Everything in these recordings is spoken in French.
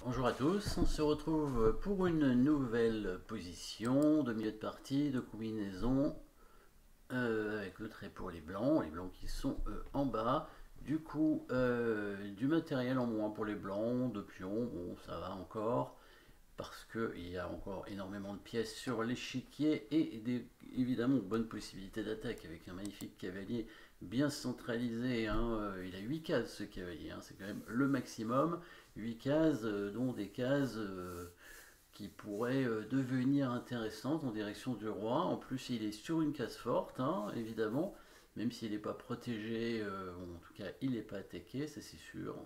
Bonjour à tous, on se retrouve pour une nouvelle position de milieu de partie, de combinaison, avec le trait pour les blancs qui sont en bas. Du coup, du matériel en moins pour les blancs, de pions, bon ça va encore, parce qu'il y a encore énormément de pièces sur l'échiquier et évidemment bonne possibilité d'attaque avec un magnifique cavalier bien centralisé, hein. Il a 8 cases ce cavalier, hein, c'est quand même le maximum. 8 cases, dont des cases qui pourraient devenir intéressantes en direction du roi. En plus, il est sur une case forte, hein, évidemment, même s'il n'est pas protégé, bon, en tout cas, il n'est pas attaqué, ça c'est sûr.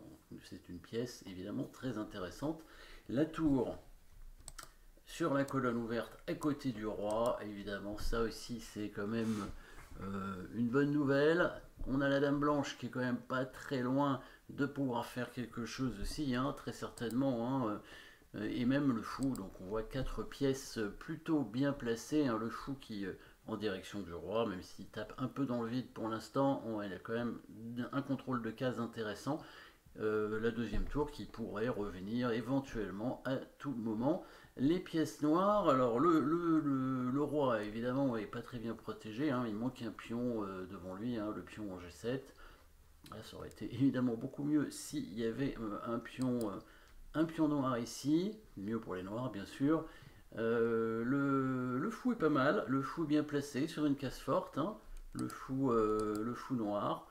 C'est une pièce évidemment très intéressante. La tour sur la colonne ouverte à côté du roi, évidemment, ça aussi c'est quand même une bonne nouvelle. On a la dame blanche qui est quand même pas très loin de pouvoir faire quelque chose aussi, hein, très certainement, hein, et même le fou. Donc on voit quatre pièces plutôt bien placées, hein, le fou qui en direction du roi, même s'il tape un peu dans le vide pour l'instant, il a quand même un contrôle de case intéressant. La deuxième tour qui pourrait revenir éventuellement à tout moment. Les pièces noires, alors le roi évidemment n'est pas très bien protégé, hein, il manque un pion devant lui, hein, le pion en G7. Là, ça aurait été évidemment beaucoup mieux s'il y avait un pion noir ici, mieux pour les noirs bien sûr. Le fou est pas mal, le fou bien placé sur une case forte, hein, le fou noir.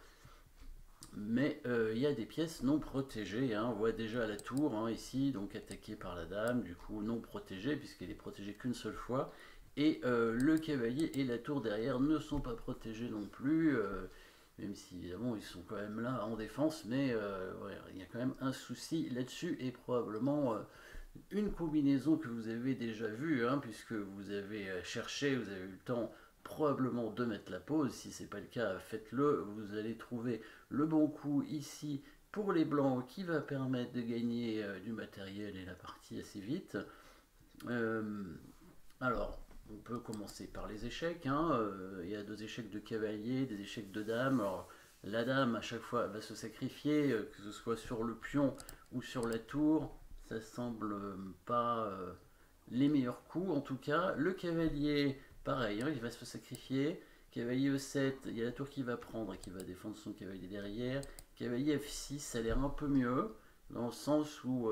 Mais il y a des pièces non protégées, hein. On voit déjà la tour, hein, ici, donc attaquée par la dame, du coup non protégée, puisqu'elle est protégée qu'une seule fois. Et le cavalier et la tour derrière ne sont pas protégés non plus, même si évidemment ils sont quand même là en défense, mais ouais, il y a quand même un souci là-dessus, et probablement une combinaison que vous avez déjà vue, hein, puisque vous avez cherché, vous avez eu le temps probablement de mettre la pause. Si ce n'est pas le cas, faites-le. Vous allez trouver le bon coup ici pour les blancs qui va permettre de gagner du matériel et la partie assez vite. Euh, alors, on peut commencer par les échecs, hein. Il y a deux échecs de cavalier, des échecs de dame. Alors, la dame, à chaque fois, va se sacrifier, que ce soit sur le pion ou sur la tour. Ça semble pas les meilleurs coups, en tout cas. Le cavalier, pareil, hein, il va se sacrifier. Cavalier E7, il y a la tour qui va prendre et qui va défendre son cavalier derrière. Cavalier F6, ça a l'air un peu mieux, dans le sens où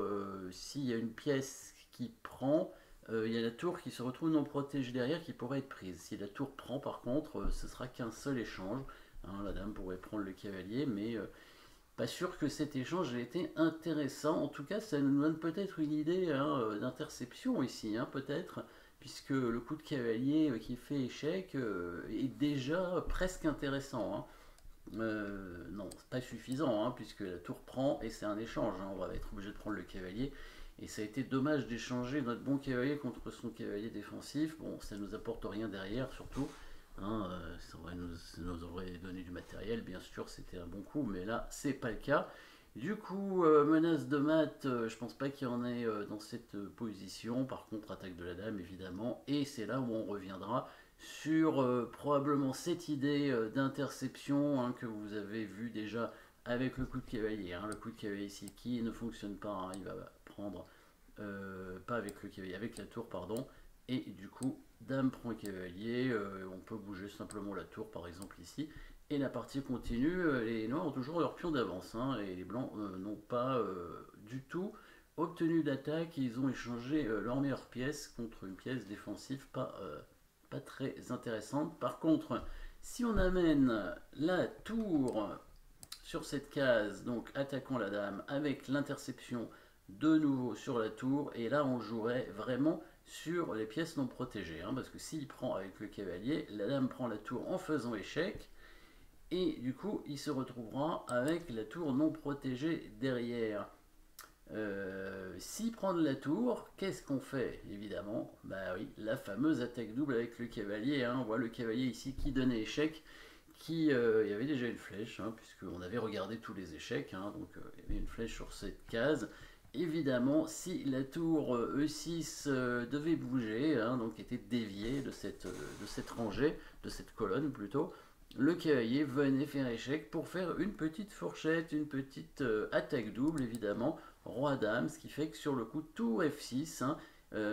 s'il y a une pièce qui prend, il y a la tour qui se retrouve non protégée derrière qui pourrait être prise. Si la tour prend par contre, ce sera qu'un seul échange, hein. La dame pourrait prendre le cavalier, mais pas sûr que cet échange ait été intéressant. En tout cas, ça nous donne peut-être une idée, hein, d'interception ici, hein, peut-être, puisque le coup de cavalier qui fait échec est déjà presque intéressant, hein. Non, c'est pas suffisant, hein, puisque la tour prend et c'est un échange, hein. On va être obligé de prendre le cavalier. Et ça a été dommage d'échanger notre bon cavalier contre son cavalier défensif. Bon, ça nous apporte rien derrière, surtout, hein, ça nous aurait donné du matériel, bien sûr, c'était un bon coup, mais là, c'est pas le cas. Du coup, menace de mat, je pense pas qu'il y en ait dans cette position. Par contre, attaque de la dame, évidemment. Et c'est là où on reviendra sur probablement cette idée d'interception, hein, que vous avez vu déjà avec le coup de cavalier, hein. Le coup de cavalier ici qui ne fonctionne pas, hein, il va prendre, pas avec le cavalier, avec la tour, pardon. Et du coup, dame prend cavalier, on peut bouger simplement la tour par exemple ici. Et la partie continue, les noirs ont toujours leur pion d'avance, hein, et les blancs n'ont pas du tout obtenu d'attaque. Ils ont échangé leur meilleure pièce contre une pièce défensive pas très intéressante. Par contre, si on amène la tour sur cette case, donc attaquant la dame avec l'interception de nouveau sur la tour, et là on jouerait vraiment sur les pièces non protégées, hein, parce que s'il prend avec le cavalier, la dame prend la tour en faisant échec, et du coup il se retrouvera avec la tour non protégée derrière. S'il prend de la tour, qu'est-ce qu'on fait? Évidemment, bah oui, la fameuse attaque double avec le cavalier, hein. On voit le cavalier ici qui donnait échec, il y avait déjà une flèche, hein, puisqu'on avait regardé tous les échecs, hein, donc il y avait une flèche sur cette case. Évidemment, si la tour E6 devait bouger, hein, donc était déviée de cette rangée, de cette colonne plutôt, le cavalier venait faire échec pour faire une petite fourchette, une petite attaque double évidemment, roi-dame, ce qui fait que sur le coup, tour F6, hein,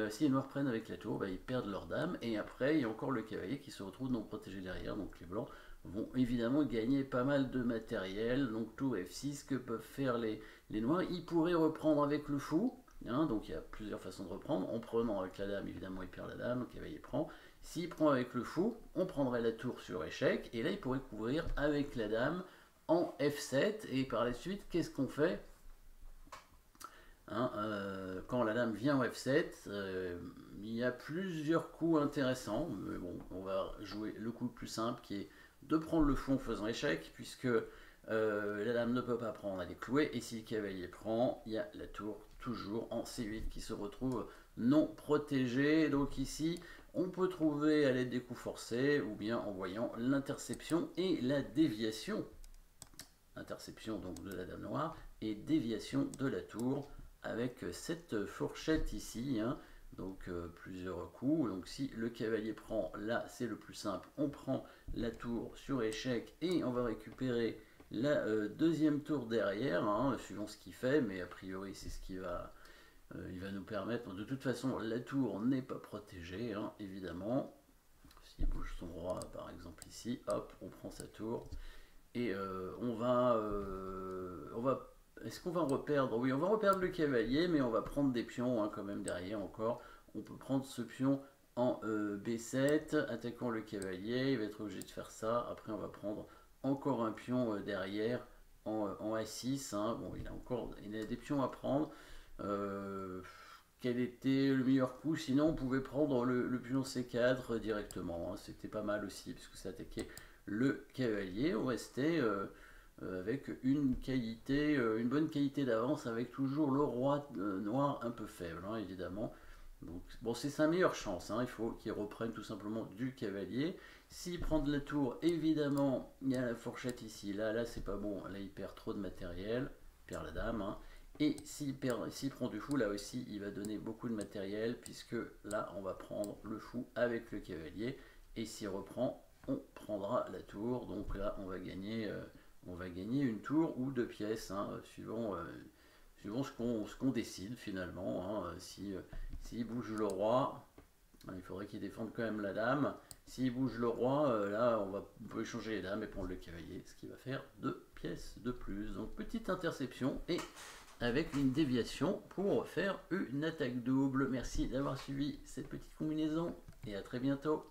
si les noirs prennent avec la tour, bah, ils perdent leur dame, et après il y a encore le cavalier qui se retrouve non protégé derrière, donc les blancs vont évidemment gagner pas mal de matériel. Donc tour F6, que peuvent faire les noirs? Ils pourraient reprendre avec le fou, hein, donc il y a plusieurs façons de reprendre. En prenant avec la dame, évidemment il perd la dame, le cavalier prend. S'il prend avec le fou, on prendrait la tour sur échec, et là il pourrait couvrir avec la dame en F7, et par la suite, qu'est-ce qu'on fait, hein, quand la dame vient en F7, il y a plusieurs coups intéressants, mais bon, on va jouer le coup le plus simple qui est de prendre le fou en faisant échec, puisque la dame ne peut pas prendre, elle est clouée, et si le cavalier prend, il y a la tour toujours en C8 qui se retrouve non protégée. Donc ici, on peut trouver à l'aide des coups forcés, ou bien en voyant l'interception et la déviation. Interception donc de la dame noire, et déviation de la tour, avec cette fourchette ici, hein. Donc plusieurs coups. Donc si le cavalier prend, là c'est le plus simple, on prend la tour sur échec et on va récupérer la deuxième tour derrière, hein, suivant ce qu'il fait, mais a priori c'est ce qui va, il va nous permettre. De toute façon la tour n'est pas protégée, hein, évidemment. S'il bouge son roi par exemple ici, hop, on prend sa tour. Et on va est-ce qu'on va reperdre? Oui, on va reperdre le cavalier, mais on va prendre des pions, hein, quand même derrière encore. On peut prendre ce pion en B7, attaquant le cavalier, il va être obligé de faire ça. Après, on va prendre encore un pion derrière en A6. Hein. Bon, il a des pions à prendre. Quel était le meilleur coup? Sinon, on pouvait prendre le pion C4 directement. Hein. C'était pas mal aussi, puisque ça attaquait le cavalier. On restait avec une qualité, une bonne qualité d'avance, avec toujours le roi noir un peu faible, hein, évidemment. Donc, bon, c'est sa meilleure chance, hein. Il faut qu'il reprenne tout simplement du cavalier. S'il prend de la tour, évidemment, il y a la fourchette ici. Là c'est pas bon. Là, il perd trop de matériel. Il perd la dame. Hein. Et s'il prend du fou, là aussi, il va donner beaucoup de matériel, puisque là, on va prendre le fou avec le cavalier. Et s'il reprend, on prendra la tour. Donc là, on va gagner une tour ou deux pièces, hein, suivant ce qu'on décide finalement. Hein. S'il bouge le roi, il faudrait qu'il défende quand même la dame. S'il bouge le roi, là on peut échanger les dames et prendre le cavalier, ce qui va faire deux pièces de plus. Donc petite interception et avec une déviation pour faire une attaque double. Merci d'avoir suivi cette petite combinaison et à très bientôt.